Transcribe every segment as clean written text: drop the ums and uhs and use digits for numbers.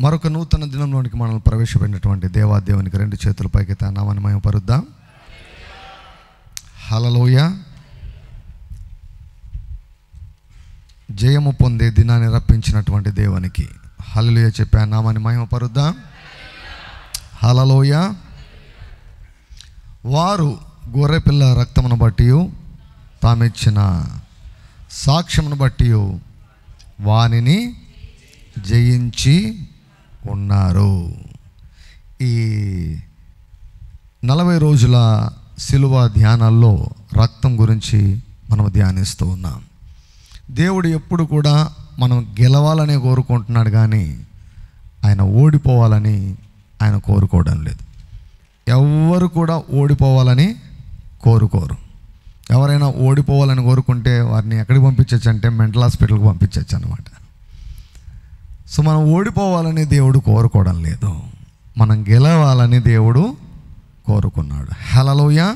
మరొక నూతన దినంలోనికి మనల్ని ప్రవేశపెట్టినటువంటి దేవాదేవునికి రెండు చేతుల పైకి తన నామాన్ని మహిమపరుద్దాం. హల్లెలూయా. జయము పొందే దినాన్ని రప్పించినటువంటి దేవునికి హల్లెలూయా చెప్పి ఆ నామాన్ని మహిమపరుద్దాం. హల్లెలూయా. వారు గొర్రెపిల్ల రక్తమును బట్టి తామిచ్చిన సాక్ష్యమును బట్టి వానిని జయించి ఉన్నారు. ఈ 40 రోజుల సిలువ ధ్యానాల్లో రక్తం గురించి మనం ధ్యానిస్తూ ఉన్నాం. దేవుడు ఎప్పుడు కూడా మనం గెలవాలని కోరుకుంటున్నాడు, కానీ ఆయన ఓడిపోవాలని ఆయన కోరుకోవడం లేదు. ఎవ్వరు కూడా ఓడిపోవాలని కోరుకోరు. ఎవరైనా ఓడిపోవాలని కోరుకుంటే వారిని ఎక్కడికి పంపించవచ్చు అంటే మెంటల్ హాస్పిటల్కి పంపించవచ్చు అన్నమాట. సో మనం ఓడిపోవాలని దేవుడు కోరుకోవడం లేదు, మనం గెలవాలని దేవుడు కోరుకున్నాడు. హల్లెలూయా.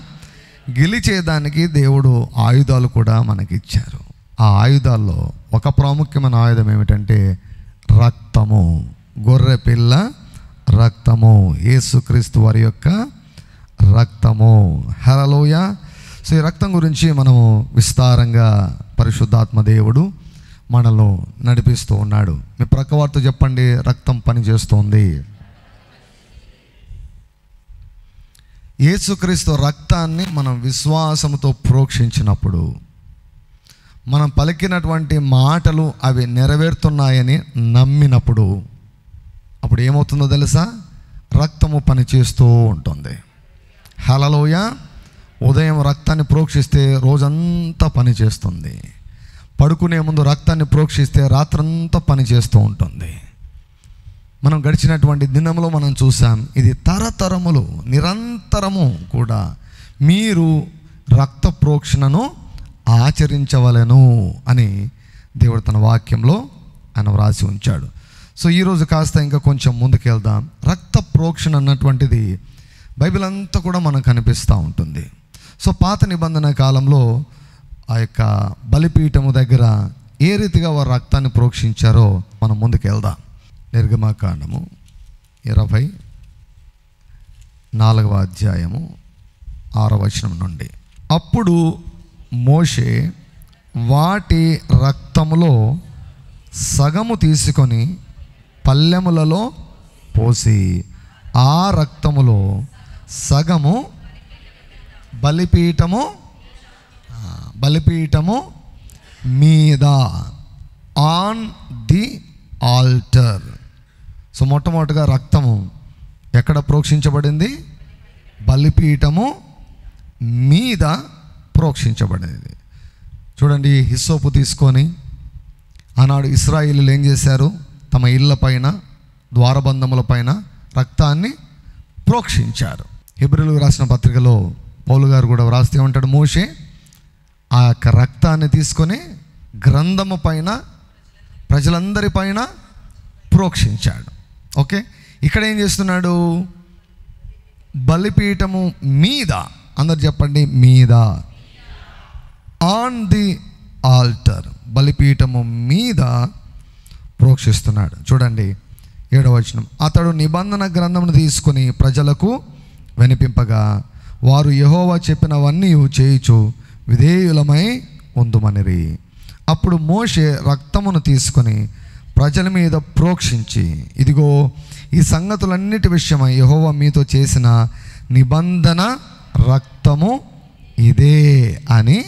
గెలిచేదానికి దేవుడు ఆయుధాలు కూడా మనకిచ్చారు. ఆ ఆయుధాల్లో ఒక ప్రాముఖ్యమైన ఆయుధం ఏమిటంటే రక్తము. గొర్రెపిల్ల రక్తము, యేసుక్రీస్తు వారి యొక్క రక్తము. హల్లెలూయా. సో ఈ రక్తం గురించి మనము విస్తారంగా పరిశుద్ధాత్మ దేవుడు మనలో నడిపిస్తూ ఉన్నాడు. మీ ప్రక్కవారితో చెప్పండి, రక్తం పనిచేస్తుంది. యేసుక్రీస్తు రక్తాన్ని మనం విశ్వాసంతో ప్రోక్షించినప్పుడు, మనం పలికినటువంటి మాటలు అవి నెరవేరుతున్నాయని నమ్మినప్పుడు, అప్పుడు ఏమవుతుందో తెలుసా? రక్తము పనిచేస్తూ ఉంటుంది. హల్లెలూయా. ఉదయం రక్తాన్ని ప్రోక్షిస్తే రోజంతా పనిచేస్తుంది. పడుకునే ముందు రక్తాన్ని ప్రోక్షిస్తే రాత్రంతా పనిచేస్తూ ఉంటుంది. మనం గడిచినటువంటి దినంలో మనం చూసాం, ఇది తరతరములు నిరంతరము కూడా మీరు రక్త ప్రోక్షణను ఆచరించవలెను అని దేవుడు తన వాక్యంలో ఆయన వ్రాసి ఉంచాడు. సో ఈరోజు కాస్త ఇంకా కొంచెం ముందుకెళ్దాం. రక్త ప్రోక్షణ అన్నటువంటిది బైబిల్ అంతా కూడా మనకు కనిపిస్తూ ఉంటుంది. సో పాత నిబంధన కాలంలో ఆ యొక్క బలిపీఠము దగ్గర ఏ రీతిగా వారు రక్తాన్ని ప్రోక్షించారో మనం ముందుకెళ్దాం. నిర్గమకాండము 24వ అధ్యాయము 6వ వచనం నుండి. అప్పుడు మోషే వాటి రక్తములో సగము తీసుకొని పల్లెములలో పోసి ఆ రక్తములో సగము బలిపీఠము మీద ఆన్ ది ఆల్టర్. సో మొట్టమొదటిగా రక్తము ఎక్కడ ప్రోక్షించబడింది? బలిపీఠము మీద ప్రోక్షించబడింది. చూడండి, హిస్సోపు తీసుకొని ఆనాడు ఇశ్రాయేలీయులు ఏం చేశారు? తమ ఇళ్ళ పైన ద్వారబంధముల పైన రక్తాన్ని ప్రోక్షించారు. హెబ్రీయులకు రాసిన పత్రికలో పౌలు గారు కూడా వ్రాస్తే ఏమంటాడు? మోషే ఆ యొక్క రక్తాన్ని తీసుకొని గ్రంథము పైన ప్రజలందరి పైన ప్రోక్షించాడు. ఓకే, ఇక్కడ ఏం చేస్తున్నాడు? బలిపీఠము మీద, అందరు చెప్పండి, మీద, ఆన్ ది ఆల్టర్, బలిపీఠము మీద ప్రోక్షిస్తున్నాడు. చూడండి 7వ వచనం. అతడు నిబంధన గ్రంథమును తీసుకొని ప్రజలకు వినిపింపగా వారు యెహోవా చెప్పినవన్నీ చేయుచు విధేయులమై ఉందుమనిరి. అప్పుడు మోషే రక్తమును తీసుకొని ప్రజల మీద ప్రోక్షించి, ఇదిగో ఈ సంగతులన్నిటి విషయమై యెహోవా మీతో చేసిన నిబంధన రక్తము ఇదే అని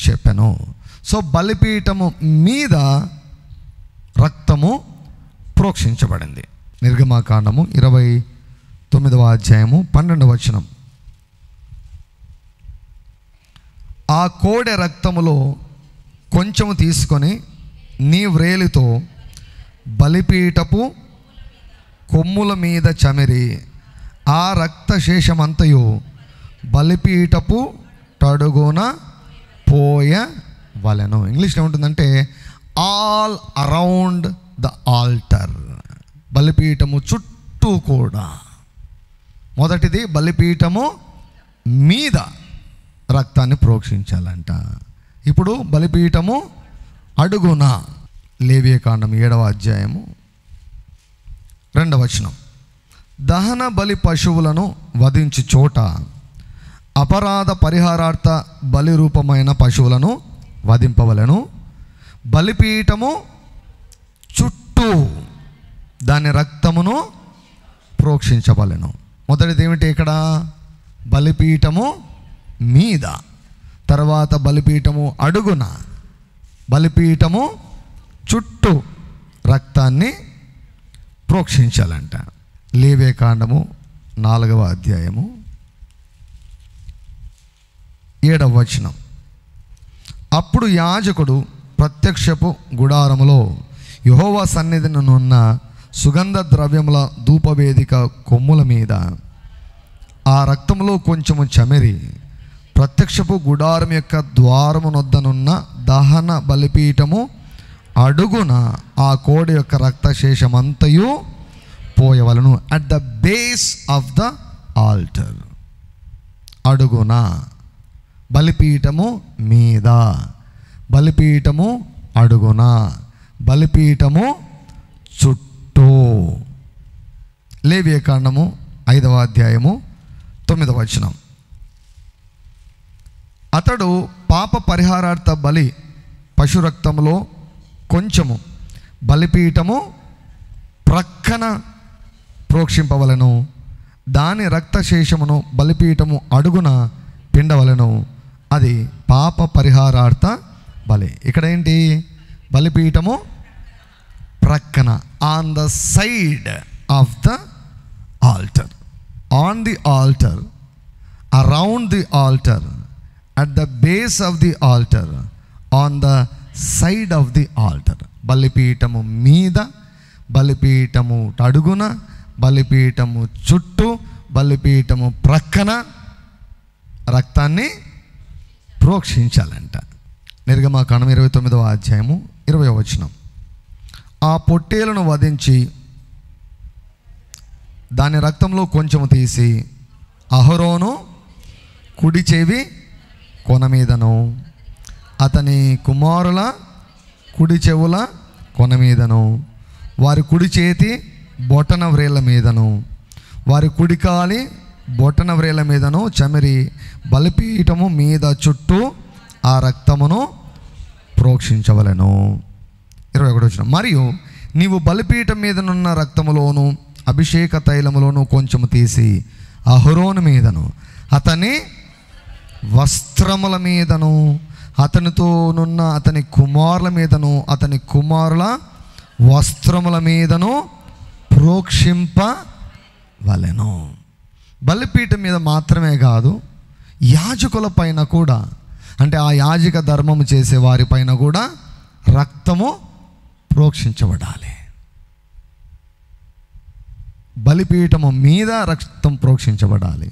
చెప్పెను. సో బలిపీఠము మీద రక్తము ప్రోక్షించబడింది. నిర్గమకాండము 29వ అధ్యాయము 12వ వచనం. ఆ కోడె రక్తములో కొంచెము తీసుకొని నీ వ్రేలితో బలిపీఠపు కొమ్ముల మీద చమిరి ఆ రక్తశేషమంతయు బలిపీఠపు తడుగున పోయవలెను. ఇంగ్లీష్లో ఏముంటుందంటే ఆల్ అరౌండ్ ద ఆల్టర్. బలిపీఠము చుట్టూ కూడా. మొదటిది బలిపీఠము మీద రక్తాన్ని ప్రోక్షించాలంట. ఇప్పుడు బలిపీఠము అడుగున. లేవియకాండం 7వ అధ్యాయము 2వ వచనం, దహన బలి పశువులను వధించు చోట అపరాధ పరిహారార్థ బలి రూపమైన పశువులను వధింపవలెను. బలిపీఠము చుట్టూ దాని రక్తమును ప్రోక్షించవలెను. మొదటిది ఏమిటి ఇక్కడ? బలిపీఠము మీద, తర్వాత బలిపీఠము అడుగున, బలిపీఠము చుట్టూ రక్తాన్ని ప్రోక్షించాలంట. లేవియకాండము 4వ అధ్యాయము 7వ వచనం, అప్పుడు యాజకుడు ప్రత్యక్షపు గుడారములో యెహోవా సన్నిధినున్న సుగంధ ద్రవ్యముల ధూపవేదిక కొమ్ముల మీద ఆ రక్తంలో కొంచెము చమెరి ప్రత్యక్షపు గుడారం యొక్క ద్వారమునొద్దనున్న దహన బలిపీఠము అడుగున ఆ కోడి యొక్క రక్తశేషమంతయు పోయవలను. At the base of the altar, అడుగున, బలిపీఠము మీద, బలిపీఠము అడుగున, బలిపీఠము చుట్టూ. లేవియకాండము 5వ అధ్యాయము 9వ వచనం, అతడు పాప పరిహారార్థ బలి పశురక్తములో కొంచెము బలిపీఠము ప్రక్కన ప్రోక్షింపవలను. దాని రక్తశేషమును బలిపీఠము అడుగున పిండవలను. అది పాప పరిహారార్థ బలి. ఇక్కడ ఏంటి? బలిపీఠము ప్రక్కన, on the side of the altar, on the altar, around the altar, at the base of the altar, on the side of the altar. బలిపీఠము మీద, బలిపీఠము అడుగున, బలిపీఠము చుట్టూ, బలిపీఠము ప్రక్కన రక్తాన్ని ప్రోక్షించాలంట. నిర్గమాకాండం 29వ అధ్యాయము 20వ వచనం, ఆ పొట్టేలను వధించి దాని రక్తంలో కొంచెము తీసి అహరోను కుడి చెవి కొన మీదను, అతని కుమారుల కుడి చెవుల కొన మీదను, వారి కుడి చేతి బొటన వ్రేళ్ళ మీదను, వారి కుడి కాలి బొటన వ్రేళ్ళ మీదను చమిరి బలిపీఠము మీద చుట్టూ ఆ రక్తమును ప్రోక్షించవలెను. 21వ వచనం, మరియు నీవు బలిపీఠం మీదనున్న రక్తములోను అభిషేక తైలములోను కొంచెము తీసి అహరోను మీదను, అతని వస్త్రముల మీదను, అతనితోనున్న అతని కుమారుల మీదను, అతని కుమారుల వస్త్రముల మీదను ప్రోక్షింపవలెను. బలిపీఠం మీద మాత్రమే కాదు, యాజకుల పైన కూడా, అంటే ఆ యాజక ధర్మము చేసే వారి పైన కూడా రక్తము ప్రోక్షించబడాలి. బలిపీఠము మీద రక్తం ప్రోక్షించబడాలి,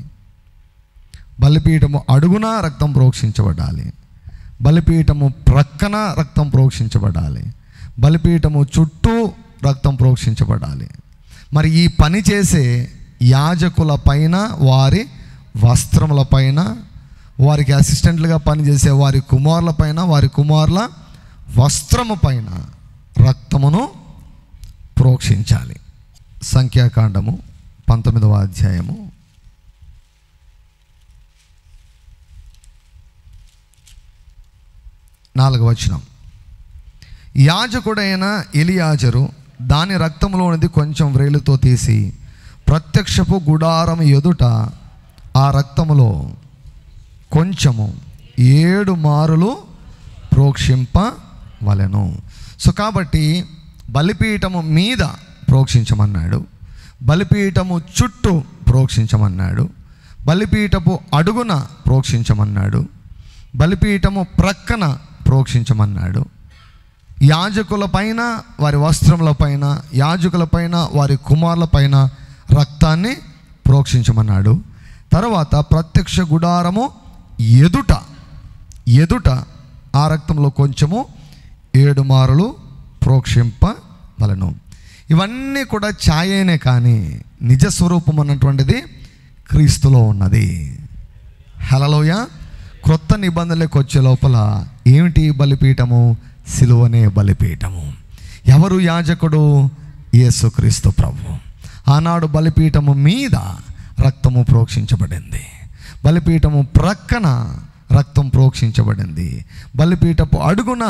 బలిపీఠము అడుగున రక్తం ప్రోక్షించబడాలి, బలిపీఠము ప్రక్కన రక్తం ప్రోక్షించబడాలి, బలిపీఠము చుట్టూ రక్తం ప్రోక్షించబడాలి. మరి ఈ పని చేసే యాజకుల పైన, వారి వస్త్రముల పైన, వారికి అసిస్టెంట్లుగా పనిచేసే వారి కుమారుల పైన, వారి కుమారుల వస్త్రము పైన రక్తమును ప్రోక్షించాలి. సంఖ్యాకాండము 19వ అధ్యాయము 4వ వచనం, యాజకుడైన ఎలియాజరు దాని రక్తములోనిది కొంచెం వ్రేలుతో తీసి ప్రత్యక్షపు గుడారం ఎదుట ఆ రక్తములో కొంచెము 7 మారులు ప్రోక్షింపవలెను. సో కాబట్టి బలిపీఠము మీద ప్రోక్షించమన్నాడు, బలిపీఠము చుట్టూ ప్రోక్షించమన్నాడు, బలిపీఠపు అడుగున ప్రోక్షించమన్నాడు, బలిపీఠము ప్రక్కన ప్రోక్షించమన్నాడు. యాజకుల పైన, వారి వస్త్రముల పైన, యాజకుల పైన, వారి కుమారుల పైన రక్తాన్ని ప్రోక్షించమన్నాడు. తర్వాత ప్రత్యక్ష గుడారము ఎదుట ఆ రక్తంలో కొంచెము 7 మారులు ప్రోక్షింపవలెను. ఇవన్నీ కూడా ఛాయేనే, కానీ నిజ స్వరూపం అన్నటువంటిది క్రీస్తులో ఉన్నది. హల్లెలూయా. క్రొత్త నిబంధనలకు వచ్చే లోపల ఏమిటి బలిపీఠము? సిలువనే బలిపీఠము. ఎవరు యాజకుడు? యేసుక్రీస్తు ప్రభు. ఆనాడు బలిపీఠము మీద రక్తము ప్రోక్షించబడింది, బలిపీఠము ప్రక్కన రక్తం ప్రోక్షించబడింది, బలిపీఠపు అడుగున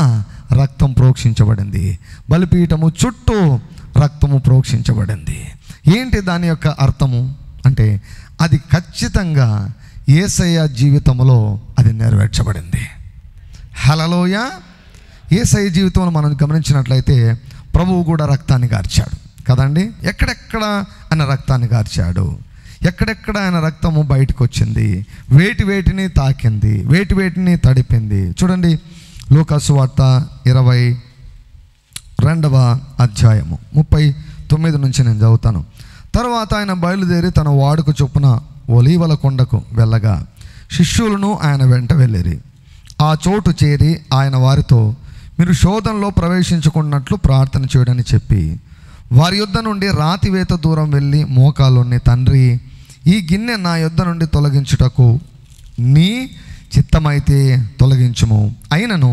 రక్తం ప్రోక్షించబడింది, బలిపీఠము చుట్టూ రక్తము ప్రోక్షించబడింది. ఏంటి దాని యొక్క అర్థము అంటే అది ఖచ్చితంగా యేసయ్య జీవితంలో అది నెరవేర్చబడింది. హల్లెలూయా. యేసయ్య జీవితంలో మనం గమనించినట్లయితే ప్రభువు కూడా రక్తాన్ని గార్చాడు కదండి. ఎక్కడెక్కడ ఆయన రక్తాన్ని గార్చాడు, ఎక్కడెక్కడ ఆయన రక్తము బయటకు వచ్చింది, వేటిని తాకింది, వేటిని తడిపింది. చూడండి లూకా సువార్త 22వ అధ్యాయము 39 నుంచి నేను చదువుతాను. తర్వాత ఆయన బయలుదేరి తన వాడుక చొప్పున ఒలీవల కొండకు వెళ్ళగా శిష్యులను ఆయన వెంట వెళ్ళిరి. ఆ చోటు చేరి ఆయన వారితో, మీరు శోధనలో ప్రవేశించుకున్నట్లు ప్రార్థన చేయడని చెప్పి వారి యొద్ద నుండి రాతివేత దూరం వెళ్ళి మోకాలుని, తండ్రి, ఈ గిన్నె నా యొద్ద నుండి తొలగించుటకు నీ చిత్తమైతే తొలగించుము, అయినను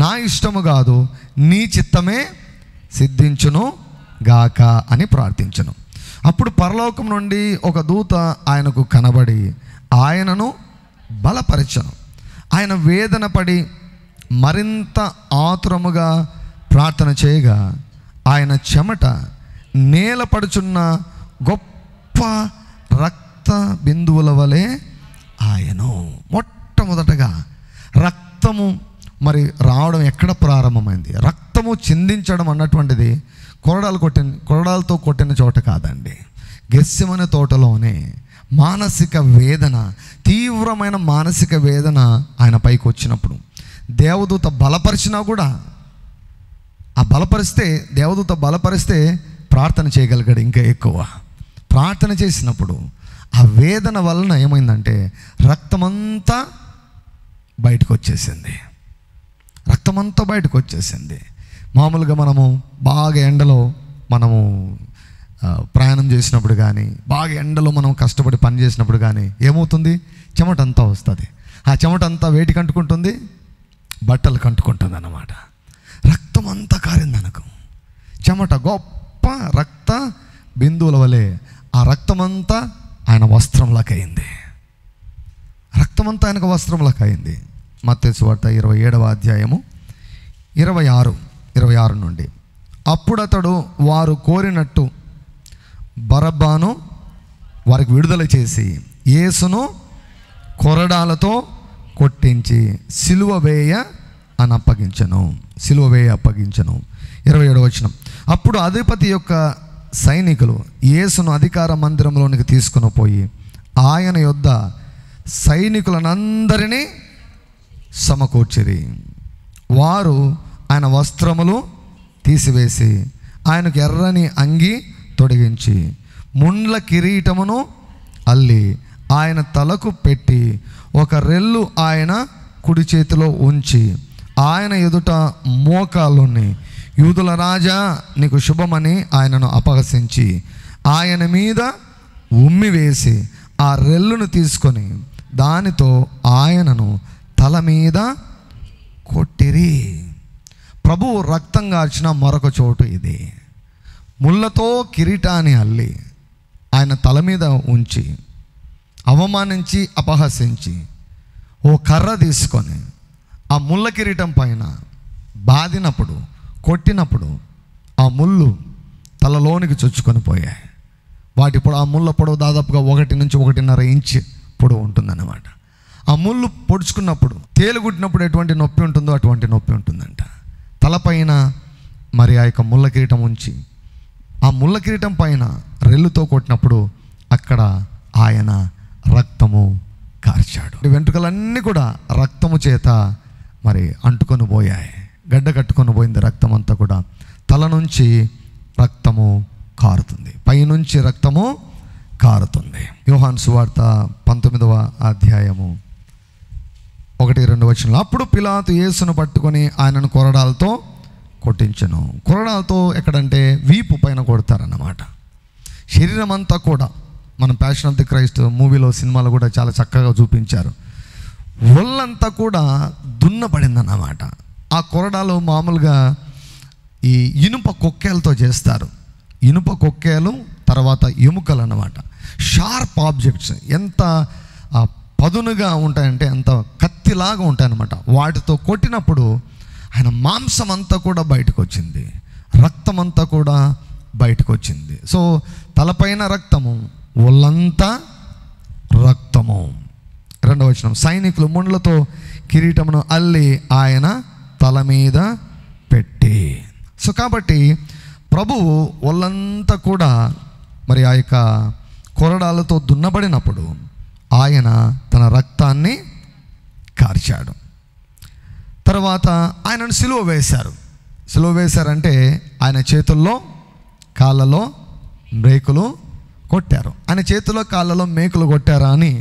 నా ఇష్టము కాదు నీ చిత్తమే సిద్ధించును గాక అని ప్రార్థించను. అప్పుడు పరలోకం నుండి ఒక దూత ఆయనకు కనబడి ఆయనను బలపరచను. ఆయన వేదన పడి మరింత ఆతురముగా ప్రార్థన చేయగా ఆయన చెమట నేలపడుచున్న గొప్ప రక్త బిందువుల వలె ఆయను. మొట్టమొదటగా రక్తము మరి రావడం ఎక్కడ ప్రారంభమైంది? రక్తము చిందించడం అన్నటువంటిది కొరడాలతో కొట్టిన చోట కాదండి. గెస్సెమనే తోటలోనే మానసిక వేదన, తీవ్రమైన మానసిక వేదన ఆయన పైకి వచ్చినప్పుడు దేవదూత బలపరిచినా కూడా, ఆ బలపరిస్తే దేవదూత బలపరిస్తే ప్రార్థన చేయగలిగాడు ఇంకా ఎక్కువ. ప్రార్థన చేసినప్పుడు ఆ వేదన వలన ఏమైందంటే రక్తమంతా బయటకు వచ్చేసింది, రక్తమంతా బయటకు వచ్చేసింది. మామూలుగా మనము బాగా ఎండలో మనము ప్రయాణం చేసినప్పుడు కానీ, బాగా ఎండలో మనం కష్టపడి పని చేసినప్పుడు కానీ ఏమవుతుంది? చెమట అంతా వస్తుంది. ఆ చెమట అంతా వేటికి అంటుకుంటుంది? బట్టలకు అంటుకుంటుంది అన్నమాట. రక్తం అంతా కారింది అనకు, చెమట గొప్ప రక్త బిందువుల వలె ఆ రక్తమంతా ఆయన వస్త్రంలోకి అయింది, రక్తమంతా ఆయనకు వస్త్రంలోకి అయింది. మత్తయి సువార్త 27వ అధ్యాయము 26 నుండి, అప్పుడు అతడు వారు కోరినట్టు బరబ్బాను వారికి విడుదల చేసి యేసును కొరడాలతో కొట్టించి సిలువ వేయ అప్పగించను. 27వ వచనం, అప్పుడు అధిపతి యొక్క సైనికులు యేసును అధికార మందిరంలోనికి తీసుకుని పోయి ఆయన యొద్ద సైనికులనందరినీ సమకూర్చిరి. వారు ఆయన వస్త్రములు తీసివేసి ఆయనకు ఎర్రని అంగి తొడిగించి ముండ్ల కిరీటమును అల్లి ఆయన తలకు పెట్టి ఒక రెల్లు ఆయన కుడి చేతిలో ఉంచి ఆయన ఎదుట మోకాళ్ళుని, యూదుల రాజా నీకు శుభమని ఆయనను అపహసించి ఆయన మీద ఉమ్మివేసి ఆ రెల్లును తీసుకొని దానితో ఆయనను తల మీద కొట్టిరి. ప్రభువు రక్తం గార్చిన మరొక చోటు ఇది. ముళ్ళతో కిరీటాన్ని అల్లి ఆయన తల మీద ఉంచి అవమానించి అపహసించి ఓ కర్ర తీసుకొని ఆ ముళ్ళ కిరీటం పైన బాదినప్పుడు, కొట్టినప్పుడు ఆ ముళ్ళు తలలోనికి చొచ్చుకొని పోయాయి. వాటి పొడవు, ఆ ముళ్ళ పొడవు దాదాపుగా 1 నుంచి 1.5 ఇంచ్ పొడవు ఉంటుందన్నమాట. ఆ ముళ్ళు పొడుచుకున్నప్పుడు, తేలుగుట్టినప్పుడు ఎటువంటి నొప్పి ఉంటుందో అటువంటి నొప్పి ఉంటుందంట. తలపైన మరి ఆ యొక్క ముళ్ళ కిరీటం ఉంచి ఆ ముళ్ళ కిరీటం పైన రెల్లుతో కొట్టినప్పుడు అక్కడ ఆయన రక్తము కార్చాడు. వెంట్రుకలన్నీ కూడా రక్తము చేత మరి అంటుకొని పోయాయి, గడ్డ కట్టుకొని పోయింది రక్తం అంతా కూడా. తల నుంచి రక్తము కారుతుంది, పైనుంచి రక్తము కారుతుంది. యోహాను సువార్త 19వ అధ్యాయము 1-2 వచనాలు, అప్పుడు పిలాతు యేసును పట్టుకొని ఆయనను కొరడాలతో కొట్టించెను. కొరడాలతో ఎక్కడంటే వీపు పైన కొడతారన్నమాట. శరీరం అంతా కూడా, మనం ప్యాషన్ ఆఫ్ ది క్రైస్ట్ మూవీలో, సినిమాలో కూడా చాలా చక్కగా చూపించారు. ఒళ్ళంతా కూడా దున్నపడిందన్నమాట. ఆ కొరడాలు మామూలుగా ఈ ఇనుప కొక్కేలతో చేస్తారు. ఇనుప కొక్కేలు తర్వాత ఎముకలు అన్నమాట. షార్ప్ ఆబ్జెక్ట్స్ ఎంత పదునుగా ఉంటాయంటే అంత కత్తిలాగా ఉంటాయన్నమాట. వాటితో కొట్టినప్పుడు ఆయన మాంసం అంతా కూడా బయటకు వచ్చింది, రక్తం అంతా కూడా బయటకు వచ్చింది. సో తలపైన రక్తము, ఒళ్ళంతా రక్తము. 2వ వచనం, సైనికులు ముండ్లతో కిరీటమును అల్లి ఆయన తల మీద పెట్టి. సో కాబట్టి ప్రభువు ఒళ్ళంతా కూడా మరి ఆ యొక్క కొరడాలతో దున్నబడినప్పుడు ఆయన తన రక్తాన్ని కార్చాడు. తర్వాత ఆయనను సిలువ వేశారు. సిలువ వేశారంటే ఆయన చేతుల్లో కాళ్ళలో మేకులు కొట్టారు. ఆయన చేతుల్లో కాళ్ళలో మేకులు కొట్టారా అని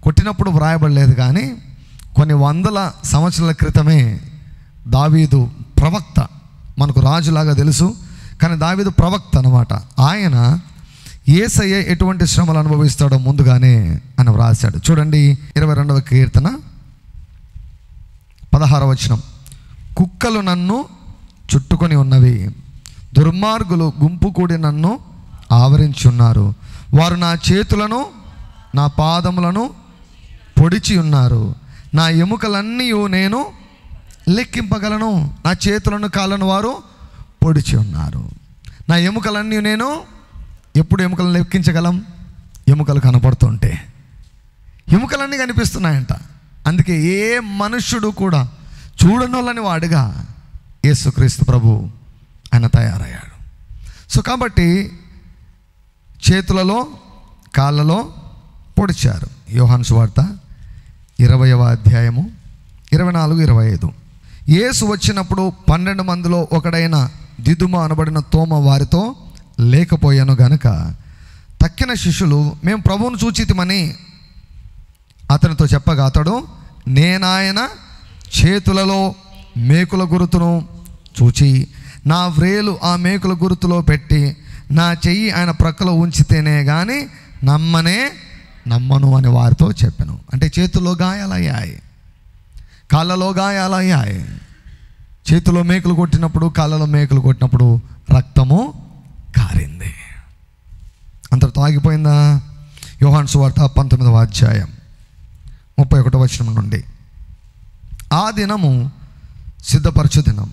కొట్టినప్పుడు వ్రాయబడలేదు, కానీ కొన్ని వందల సంవత్సరాల క్రితమే దావీదు ప్రవక్త, మనకు రాజులాగా తెలుసు కానీ దావీదు ప్రవక్త అన్నమాట, ఆయన యేసయ్య ఎటువంటి శ్రమలు అనుభవిస్తాడో ముందుగానే ఆయన వ్రాశాడు. చూడండి 22వ కీర్తన 16వ వచనం, కుక్కలు నన్ను చుట్టుకొని ఉన్నవి, దుర్మార్గులు గుంపు కూడి నన్ను ఆవరించి ఉన్నారు, వారు నా చేతులను నా పాదములను పొడిచి ఉన్నారు, నా ఎముకలన్నీ నేను లెక్కింపగలను. నా చేతులను కాళ్ళను వారు పొడిచి ఉన్నారు. నా ఎముకలన్నీ నేను ఎప్పుడు ఎముకలను లెక్కించగలం? ఎముకలు కనపడుతుంటే, ఎముకలన్నీ కనిపిస్తున్నాయంట. అందుకే ఏ మనుష్యుడు కూడా చూడనోళ్ళని వాడుగా యేసుక్రీస్తు ప్రభు ఆయన తయారయ్యాడు. సో కాబట్టి చేతులలో కాళ్ళలో పొడిచారు. యోహాను సువార్త 20వ అధ్యాయము 24-25. యేసు వచ్చినప్పుడు 12 మందిలో ఒకడైన దిదుమ అనబడిన తోమ వారితో లేకపోయాను గనుక తక్కిన శిష్యులు మేము ప్రభువును చూచితిమని అతనితో చెప్పగా అతడు, నేనాయన చేతులలో మేకుల గురుతును చూచి నా వ్రేలు ఆ మేకుల గురుతులో పెట్టి నా చెయ్యి ఆయన ప్రక్కలో ఉంచితేనే కానీ నమ్మను అని వారితో చెప్పాను. అంటే చేతుల్లో గాయాలయ్యాయి, కాళ్ళలో గాయాలయ్యాయి. చేతిలో మేకులు కొట్టినప్పుడు, కాళ్ళలో మేకులు కొట్టినప్పుడు రక్తము కారింది. అంతటితో ఆగిపోయిందా? యోహాను సువార్త 19వ అధ్యాయం 31వ వచనం నుండి, ఆ దినము సిద్ధపరచు దినం,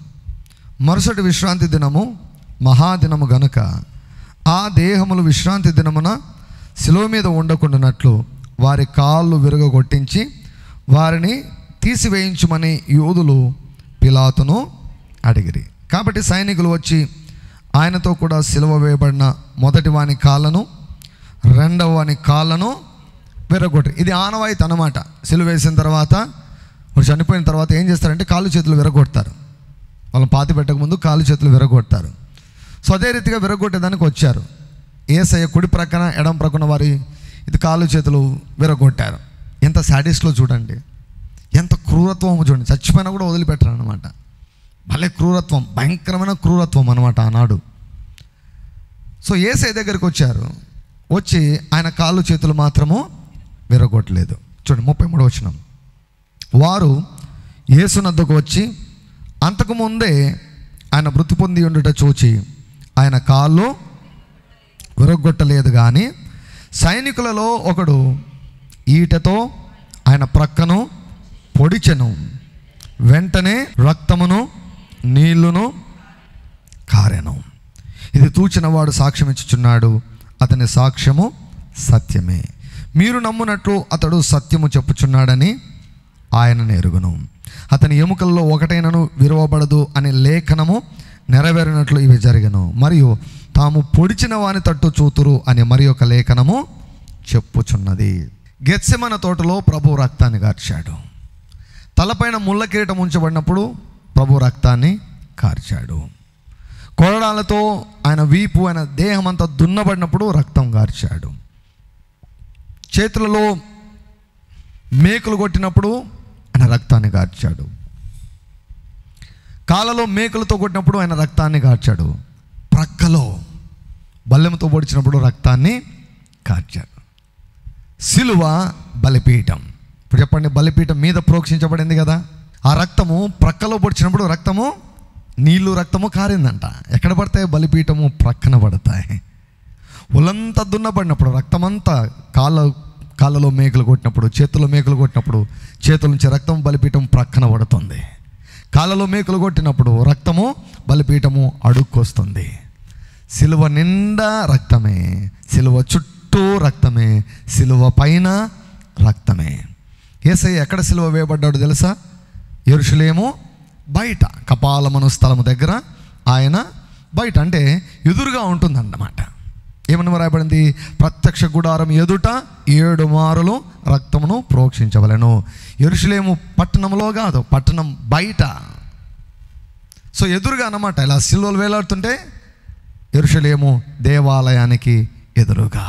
మరుసటి విశ్రాంతి దినము మహాదినము గనుక ఆ దేహములు విశ్రాంతి దినమున శిలువ మీద ఉండకుండానట్లు వారి కాళ్ళు విరగొట్టించి వారిని తీసివేయించుమని యూదులు పిలాతును అడిగిరి. కాబట్టి సైనికులు వచ్చి ఆయనతో కూడా సిలువ వేయబడిన మొదటి వాని కాళ్ళను, రెండవ వాని కాళ్ళను విరగొట్టి. ఇది ఆనవాయితీ అన్నమాట. సిలువ వేసిన తర్వాత వాడు చనిపోయిన తర్వాత ఏం చేస్తారంటే కాళ్ళు చేతులు విరగొడతారు. వాళ్ళని పాతి పెట్టక ముందు కాళ్ళు చేతులు విరగొడతారు. సో అదే రీతిగా విరగొట్టేదానికి వచ్చారు. యేసయ్య కుడి ప్రక్కన ఎడం ప్రక్కన వారి ఇది కాళ్ళు చేతులు విరగొట్టారు. ఎంత సాడిస్ట్లో చూడండి, ఎంత క్రూరత్వం చూడండి. చచ్చిపోయినా కూడా వదిలిపెట్టరు అనమాట. భలే క్రూరత్వం, భయంకరమైన క్రూరత్వం అనమాట ఆనాడు. సో యేసయ్య దగ్గరికి వచ్చారు. వచ్చి ఆయన కాళ్ళు చేతులు మాత్రము విరగొట్టలేదు. చూడండి 33వ వచనం, వారు యేసునద్దకు వచ్చి అంతకుముందే ఆయన మృతి పొంది ఉండుట చూచి ఆయన కాళ్ళు విరగొట్టలేదు, కానీ సైనికులలో ఒకడు ఈటతో ఆయన ప్రక్కను పొడిచెను, వెంటనే రక్తమును నీళ్లును కారెను. ఇది చూచిన వాడు సాక్ష్యం ఇచ్చుచున్నాడు, అతని సాక్ష్యము సత్యమే, మీరు నమ్మునట్లు అతడు సత్యము చెప్పుచున్నాడని ఆయన ఎరుగును. అతని ఎముకల్లో ఒకటైనను విరవబడదు అనే లేఖనము నెరవేరినట్లు ఇవి జరిగను. మరియు తాము పొడిచిన వాని తట్టు చూతురు అని మరి ఒక లేఖనము చెప్పుచున్నది. గెత్సెమన తోటలో ప్రభు రక్తాన్ని కార్చాడు. తలపైన ముళ్ళ కిరీటం ఉంచబడినప్పుడు ప్రభు రక్తాన్ని కార్చాడు. కొరడాలతో ఆయన వీపు, ఆయన దేహం అంతా దున్నబడినప్పుడు రక్తం కార్చాడు. చేతులలో మేకులు కొట్టినప్పుడు ఆయన రక్తాన్ని కార్చాడు. కాళ్ళలో మేకులతో కొట్టినప్పుడు ఆయన రక్తాన్ని కార్చాడు. ప్రక్కలో బల్లెంతో పొడిచినప్పుడు రక్తాన్ని కార్చాడు. సిలువ బలిపీఠం. ఇప్పుడు చెప్పండి, బలిపీఠం మీద ప్రోక్షించబడింది కదా, ఆ రక్తము ప్రక్కలో పొడిచినప్పుడు రక్తము, నీళ్ళు రక్తము కారిందంట. ఎక్కడ పడతాయి? బలిపీఠము ప్రక్కన పడతాయి. ఒళ్ళంతా దున్నబడినప్పుడు రక్తమంతా కాళ్ళలో మేకులు కొట్టినప్పుడు, చేతుల్లో మేకులు కొట్టినప్పుడు చేతుల నుంచి రక్తం బలిపీఠం ప్రక్కన పడుతుంది. కాళ్ళలో మేకులు కొట్టినప్పుడు రక్తము బలిపీఠము అడుక్కొస్తుంది. సిలువ నిండా రక్తమే, సిలువ చుట్టూ రక్తమే, సిలువ పైన రక్తమే. యేసయ్య ఎక్కడ సిలువ వేయబడ్డాడు తెలుసా? యెరూషలేము బయట, కపాలమను స్థలము దగ్గర ఆయన బయట, అంటే ఎదురుగా ఉంటుందన్నమాట. ఏమని రాయబడింది? ప్రత్యక్ష గుడారం ఎదుట 7 మారులు రక్తమును ప్రోక్షించవలెను. యెరూషలేము పట్టణంలో కాదు, పట్టణం బయట. సో ఎదురుగా అన్నమాట. ఇలా సిలువలు వేలాడుతుంటే యెరూషలేము దేవాలయానికి ఎదురుగా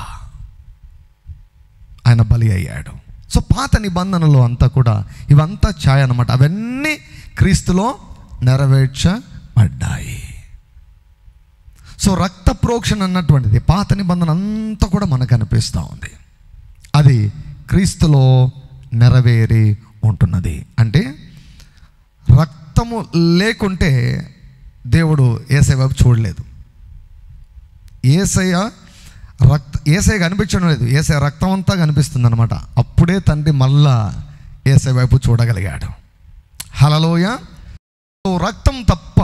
ఆయన బలి అయ్యాడు. సో పాత నిబంధనలో అంతా కూడా ఇవంతా ఛాయ అన్నమాట. అవన్నీ క్రీస్తులో నెరవేర్చబడ్డాయి. సో రక్త ప్రోక్షణ అన్నటువంటిది పాత నిబంధన అంతా కూడా మనకు అనిపిస్తూ ఉంది. అది క్రీస్తులో నెరవేరి ఉంటున్నది. అంటే రక్తము లేకుంటే దేవుడు యేసయ్య వైపు చూడలేదు. యేసయ్య కనిపించడం లేదు, యేసయ్య రక్తం అంతా కనిపిస్తుంది అనమాట. అప్పుడే తండ్రి మళ్ళా యేసయ్య వైపు చూడగలిగాడు. హల్లెలూయా. రక్తం తప్ప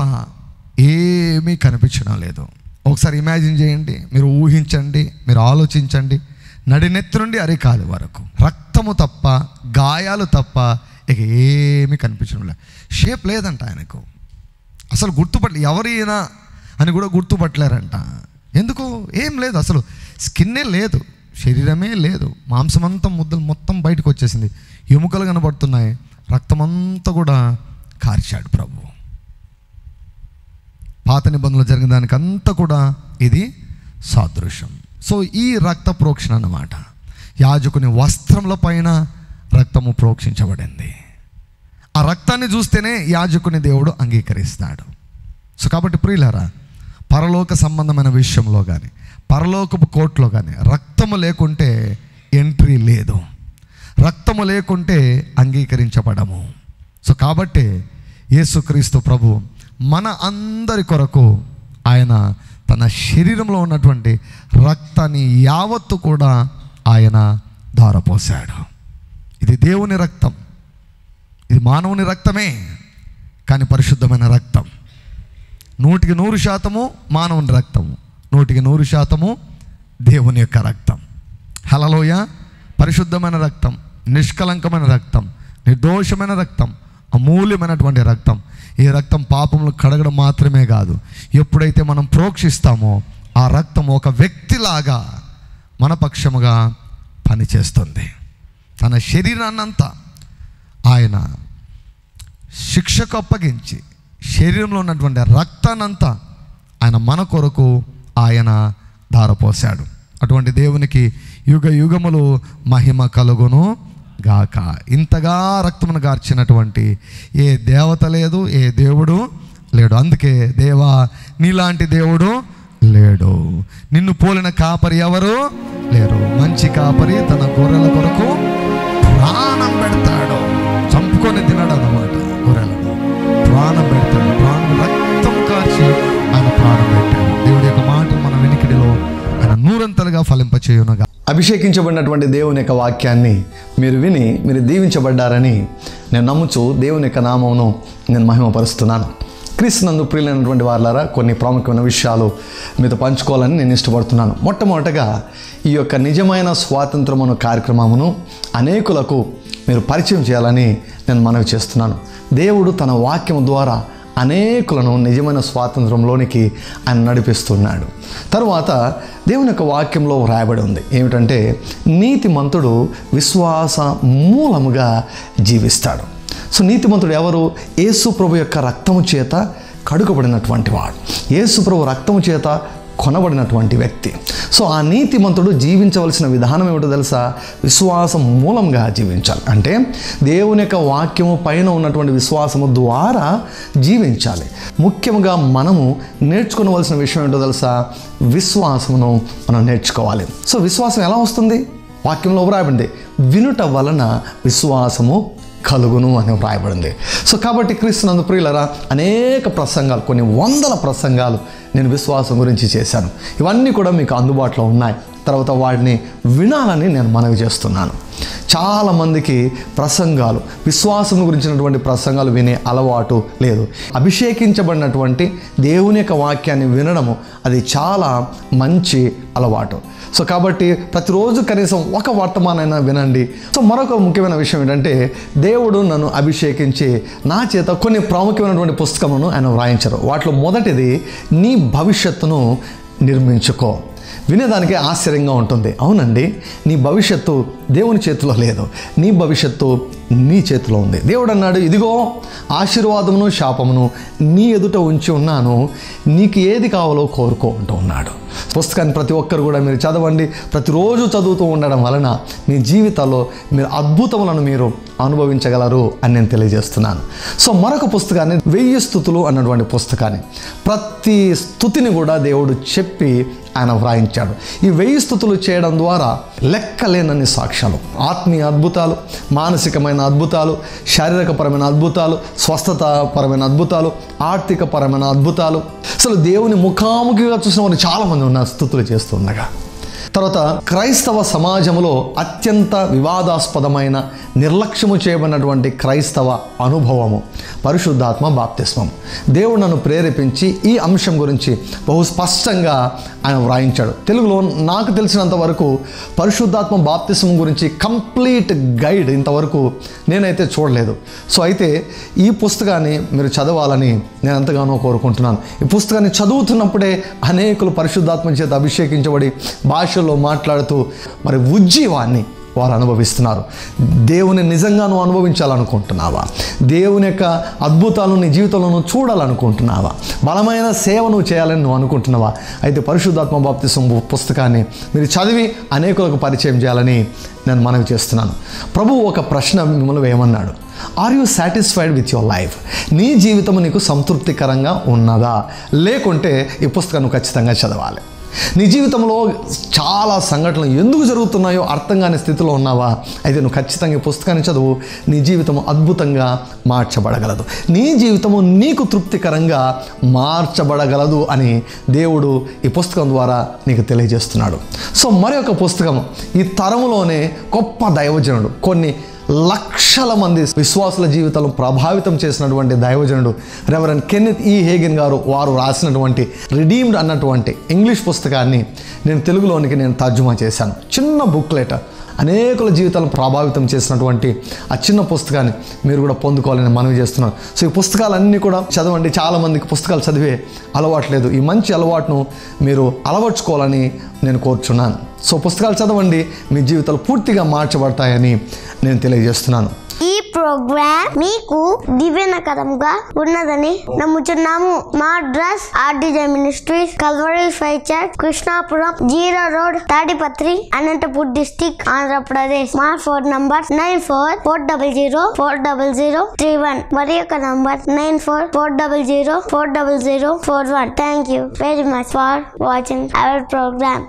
ఏమీ కనిపించడం లేదు. ఒకసారి ఇమాజిన్ చేయండి, మీరు ఊహించండి, మీరు ఆలోచించండి. నడినెత్తి నుండి అరికాలి వరకు రక్తము తప్ప, గాయాలు తప్ప ఇక ఏమీ కనిపించడం లేదు. షేప్ లేదంట ఆయనకు. అసలు ఎవరైనా అని కూడా గుర్తుపట్టలేరంట. ఎందుకు? ఏం లేదు, అసలు స్కిన్నే లేదు, శరీరమే లేదు, మాంసమంతా ముద్దలు మొత్తం బయటకు వచ్చేసింది, ఎముకలు కనబడుతున్నాయి, రక్తమంతా కూడా కార్చాడు ప్రభు. పాత నిబంధనలు జరిగిన దానికి అంతా కూడా ఇది సాదృశ్యం. సో ఈ రక్త ప్రోక్షణ అన్నమాట. యాజకుని వస్త్రముల పైన రక్తము ప్రోక్షించబడింది. ఆ రక్తాన్ని చూస్తేనే యాజకుని దేవుడు అంగీకరిస్తాడు. సో కాబట్టి ప్రియులారా, పరలోక సంబంధమైన విషయంలో కానీ, పరలోకపు కోర్టులో కానీ రక్తము లేకుంటే ఎంట్రీ లేదు, రక్తము లేకుంటే అంగీకరించబడము. సో కాబట్టి యేసుక్రీస్తు ప్రభు మన అందరి కొరకు ఆయన తన శరీరంలో ఉన్నటువంటి రక్తాన్ని యావత్తు కూడా ఆయన ధారపోశాడు. ఇది దేవుని రక్తం, ఇది మానవుని రక్తమే, కానీ పరిశుద్ధమైన రక్తం. 100% మానవుని రక్తము, 100% దేవుని యొక్క రక్తం. హల్లెలూయా. పరిశుద్ధమైన రక్తం, నిష్కలంకమైన రక్తం, నిర్దోషమైన రక్తం, అమూల్యమైనటువంటి రక్తం. ఈ రక్తం పాపములు కడగడం మాత్రమే కాదు, ఎప్పుడైతే మనం ప్రోక్షిస్తామో ఆ రక్తం ఒక వ్యక్తిలాగా మన పక్షముగా పనిచేస్తుంది. తన శరీరాన్నంతా ఆయన శిక్షకు అప్పగించి శరీరంలో ఉన్నటువంటి రక్తాన్నంతా ఆయన మన కొరకు ఆయన ధారపోశాడు. అటువంటి దేవునికి యుగ యుగములు మహిమ కలుగును గాక. ఇంతగా రక్తమును గార్చినటువంటి ఏ దేవత లేదు, ఏ దేవుడు లేడు. అందుకే దేవా నీలాంటి దేవుడు లేడు, నిన్ను పోలిన కాపరి ఎవరు లేరు. మంచి కాపరి తన గొర్రెల కొరకు ప్రాణం పెడతాడు. చంపుకొని తినడు అన్నమాట. గొర్రెలను ప్రాణం పెడతాడు. రక్తం కార్చి ఆయన ప్రాణం పెట్టాడు. దేవుడి యొక్క మాటలు మన వినికిడిలో ఆయన నూరంతలుగా ఫలింపచేయునుగా. అభిషేకించబడినటువంటి దేవుని యొక్క వాక్యాన్ని మీరు విని మీరు దీవించబడ్డారని నేను నమ్ముచు దేవుని యొక్క నామమును నేను మహిమపరుస్తున్నాను. క్రీస్తునందు ప్రియులైనటువంటి వారులారా, కొన్ని ప్రాముఖ్యమైన విషయాలు మీతో పంచుకోవాలని నేను ఇష్టపడుతున్నాను. మొట్టమొదటగా ఈ యొక్క నిజమైన స్వాతంత్రమును కార్యక్రమమును అనేకులకు మీరు పరిచయం చేయాలని నేను మనవి చేస్తున్నాను. దేవుడు తన వాక్యం ద్వారా అనేకులను నిజమైన స్వాతంత్రంలోనికి ఆయన నడిపిస్తున్నాడు. తరువాత దేవుని యొక్క వాక్యంలో రాయబడి ఉంది ఏమిటంటే, నీతిమంతుడు విశ్వాస మూలముగా జీవిస్తాడు. సో నీతిమంతుడు ఎవరు? యేసు ప్రభు యొక్క రక్తము చేత కడుగబడినటువంటి వాడు, యేసు ప్రభు రక్తము చేత కొనబడినటువంటి వ్యక్తి. సో ఆ నీతిమంతుడు జీవించవలసిన విధానం ఏమిటో తెలుసా? విశ్వాసం మూలంగా జీవించాలి. అంటే దేవుని యొక్క వాక్యము పైన ఉన్నటువంటి విశ్వాసము ద్వారా జీవించాలి. ముఖ్యంగా మనము నేర్చుకోవలసిన విషయం ఏంటో తెలుసా? విశ్వాసమును మనం నేర్చుకోవాలి. సో విశ్వాసం ఎలా వస్తుంది? వాక్యంలో వ్రాయబడింది, వినుట వలన విశ్వాసము కలుగును అని వ్రాయబడింది. సో కాబట్టి క్రీస్తునందు ప్రియులరా, అనేక ప్రసంగాలు, కొన్ని వందల ప్రసంగాలు నేను విశ్వాసం గురించి చేశాను. ఇవన్నీ కూడా మీకు అందుబాటులో ఉన్నాయి. తర్వాత వాటిని వినాలని నేను మనవి చేస్తున్నాను. చాలామందికి ప్రసంగాలు, విశ్వాసం గురించినటువంటి ప్రసంగాలు వినే అలవాటు లేదు. అభిషేకించబడినటువంటి దేవుని యొక్క వాక్యాన్ని వినడము అది చాలా మంచి అలవాటు. సో కాబట్టి ప్రతిరోజు కనీసం ఒక వర్తమానైనా వినండి. సో మరొక ముఖ్యమైన విషయం ఏంటంటే, దేవుడు నన్ను అభిషేకించి నా చేత కొన్ని ప్రాముఖ్యమైనటువంటి పుస్తకములను ఆయన వ్రాయించారు. వాటిలో మొదటిది నీ భవిష్యత్తును నిర్మించుకో. వినేదానికి ఆశ్చర్యంగా ఉంటుంది. అవునండి, నీ భవిష్యత్తు దేవుని చేతిలో లేదు, నీ భవిష్యత్తు నీ చేతిలో ఉంది. దేవుడు అన్నాడు, ఇదిగో ఆశీర్వాదమును శాపమును నీ ఎదుట ఉంచి ఉన్నాను, నీకు ఏది కావాలో కోరుకో అంటూ ఉన్నాడు. పుస్తకాన్ని ప్రతి ఒక్కరు కూడా మీరు చదవండి. ప్రతిరోజు చదువుతూ ఉండడం వలన మీ జీవితాల్లో మీరు అద్భుతములను మీరు అనుభవించగలరు అని నేను తెలియజేస్తున్నాను. సో మరొక పుస్తకాన్ని 1000 స్తుతులు అన్నటువంటి పుస్తకాన్ని, ప్రతి స్తుతిని కూడా దేవుడు చెప్పి ఆయన వ్రాయించాడు. ఈ 1000 స్తుతులు చేయడం ద్వారా లెక్కలేనన్ని సాక్ష్యాలు, ఆత్మీయ అద్భుతాలు, మానసికమైన అద్భుతాలు, శారీరకపరమైన అద్భుతాలు, స్వస్థతాపరమైన అద్భుతాలు, ఆర్థికపరమైన అద్భుతాలు, అసలు దేవుని ముఖాముఖిగా చూసిన వారు చాలామంది ఉన్నారు స్తుతులు చేస్తుండగా. తర్వాత క్రైస్తవ సమాజంలో అత్యంత వివాదాస్పదమైన, నిర్లక్ష్యము చేయబడినటువంటి క్రైస్తవ అనుభవము పరిశుద్ధాత్మ బాప్తిస్మం. దేవుడు నన్ను ప్రేరేపించి ఈ అంశం గురించి బహు స్పష్టంగా ఆయన వ్రాయించాడు. తెలుగులో నాకు తెలిసినంత వరకు పరిశుద్ధాత్మ బాప్తిస్మం గురించి కంప్లీట్ గైడ్ ఇంతవరకు నేనైతే చూడలేదు. సో అయితే ఈ పుస్తకాన్ని మీరు చదవాలని నేను ఎంతగానో కోరుకుంటున్నాను. ఈ పుస్తకాన్ని చదువుతున్నప్పుడే అనేకులు పరిశుద్ధాత్మ చేత అభిషేకించబడి భాషల్లో మాట్లాడుతూ మరి ఉజ్జీవాన్ని వారు అనుభవిస్తున్నారు. దేవుని నిజంగా నువ్వు అనుభవించాలనుకుంటున్నావా? దేవుని యొక్క అద్భుతాలను నీ జీవితంలో చూడాలనుకుంటున్నావా? బలమైన సేవ నువ్వు చేయాలని నువ్వు అనుకుంటున్నావా? అయితే పరిశుద్ధాత్మ బాప్తిసం పుస్తకాన్ని మీరు చదివి అనేకులకు పరిచయం చేయాలని నేను మనవి చేస్తున్నాను. ప్రభువు ఒక ప్రశ్న మిమ్మల్ని వేయమన్నాడు. Are you satisfied with your life? నీ జీవితం నీకు సంతృప్తికరంగా ఉన్నదా? లేకుంటే ఈ పుస్తకాన్ని ఖచ్చితంగా చదవాలి. నీ జీవితంలో చాలా సంఘటనలు ఎందుకు జరుగుతున్నాయో అర్థం కాని స్థితిలో ఉన్నావా? అయితే నువ్వు ఖచ్చితంగా ఈ పుస్తకాన్ని చదువు. నీ జీవితం అద్భుతంగా మార్చబడగలదు, నీ జీవితము నీకు తృప్తికరంగా మార్చబడగలదు అని దేవుడు ఈ పుస్తకం ద్వారా నీకు తెలియజేస్తున్నాడు. సో మరి ఒక పుస్తకం, ఈ తరములోనే గొప్ప దైవజనుడు, కొన్ని లక్షల మంది విశ్వాసుల జీవితాలను ప్రభావితం చేసినటువంటి దైవజనుడు రెవరెండ్ కెన్నెత్ ఈ హేగెన్ గారు వారు రాసినటువంటి రిడీమ్డ్ అన్నటువంటి ఇంగ్లీష్ పుస్తకాన్ని నేను తెలుగులోనికి తర్జుమా చేశాను. చిన్న బుక్లెట్, అనేకుల జీవితాలను ప్రభావితం చేసినటువంటి ఆ చిన్న పుస్తకాన్ని మీరు కూడా పొందుకోవాలని మనవి చేస్తున్నాను. సో ఈ పుస్తకాలన్నీ కూడా చదవండి. చాలామందికి పుస్తకాలు చదివే అలవాట్లేదు. ఈ మంచి అలవాటును మీరు అలవర్చుకోవాలని నేను కోరుచున్నాను. సో పుస్తకాలు చదవండి, మీ జీవితాలు పూర్తిగా మార్చబడతాయని నేను తెలియజేస్తున్నాను. ఈ ప్రోగ్రామ్ మీకు దీవెనకరంగా ఉన్నదని నమ్ముతున్నాము. మా address RDJ Ministries, Calvary five church, Krishnapuram 0 road, Tadipatri, Anantapur district, Andhra Pradesh. మా ఫోన్ నంబర్ 94400031. మరి యొక్క number 94400041. Thank you very much for watching our programme.